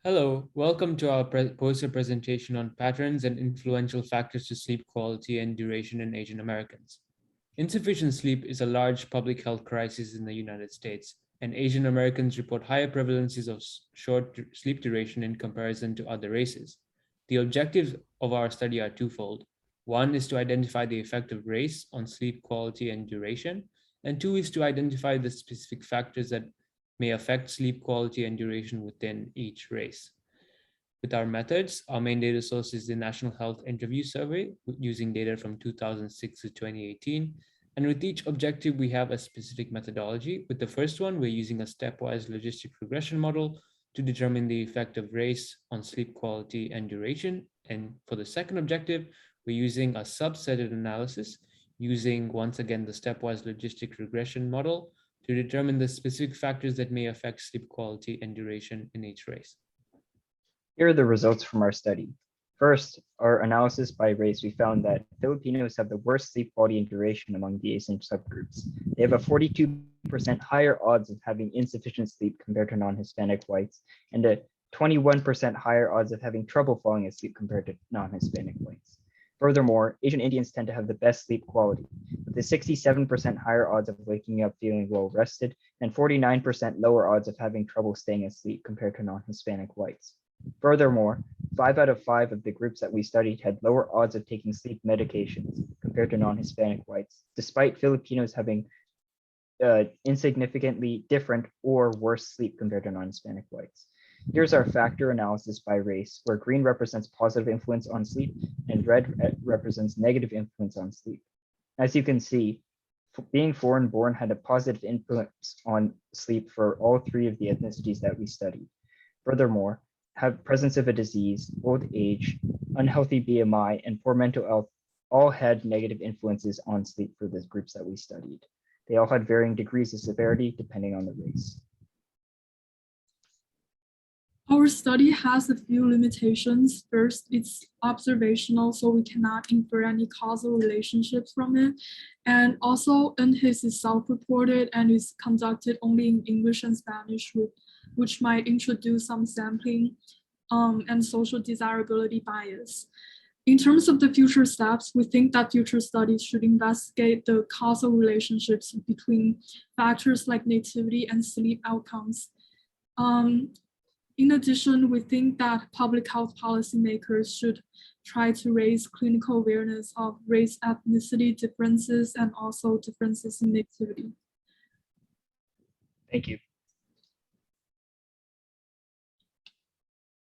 Hello, welcome to our poster presentation on patterns and influential factors to sleep quality and duration in Asian Americans. Insufficient sleep is a large public health crisis in the United States, and Asian Americans report higher prevalences of short sleep duration in comparison to other races. The objectives of our study are twofold. One is to identify the effect of race on sleep quality and duration, and two is to identify the specific factors that may affect sleep quality and duration within each race. With our methods, our main data source is the National Health Interview Survey using data from 2006 to 2018. And with each objective, we have a specific methodology. With the first one, we're using a stepwise logistic regression model to determine the effect of race on sleep quality and duration. And for the second objective, we're using a subsetted analysis using, once again, the stepwise logistic regression model to determine the specific factors that may affect sleep quality and duration in each race. Here are the results from our study. First, our analysis by race, we found that Filipinos have the worst sleep quality and duration among the Asian subgroups. They have a 42% higher odds of having insufficient sleep compared to non-Hispanic whites, and a 21% higher odds of having trouble falling asleep compared to non-Hispanic whites. Furthermore, Asian Indians tend to have the best sleep quality, with a 67% higher odds of waking up feeling well rested and 49% lower odds of having trouble staying asleep compared to non-Hispanic whites. Furthermore, 5 out of 5 of the groups that we studied had lower odds of taking sleep medications compared to non-Hispanic whites, despite Filipinos having insignificantly different or worse sleep compared to non-Hispanic whites. Here's our factor analysis by race, where green represents positive influence on sleep and red represents negative influence on sleep. As you can see, being foreign-born had a positive influence on sleep for all 3 of the ethnicities that we studied. Furthermore, presence of a disease, old age, unhealthy BMI, and poor mental health all had negative influences on sleep for the groups that we studied. They all had varying degrees of severity depending on the race. Our study has a few limitations. First, it's observational, so we cannot infer any causal relationships from it. And also, NHIS is self-reported and is conducted only in English and Spanish, which might introduce some sampling and social desirability bias. In terms of the future steps, we think that future studies should investigate the causal relationships between factors like nativity and sleep outcomes. In addition, we think that public health policymakers should try to raise clinical awareness of race ethnicity differences and also differences in nativity. Thank you.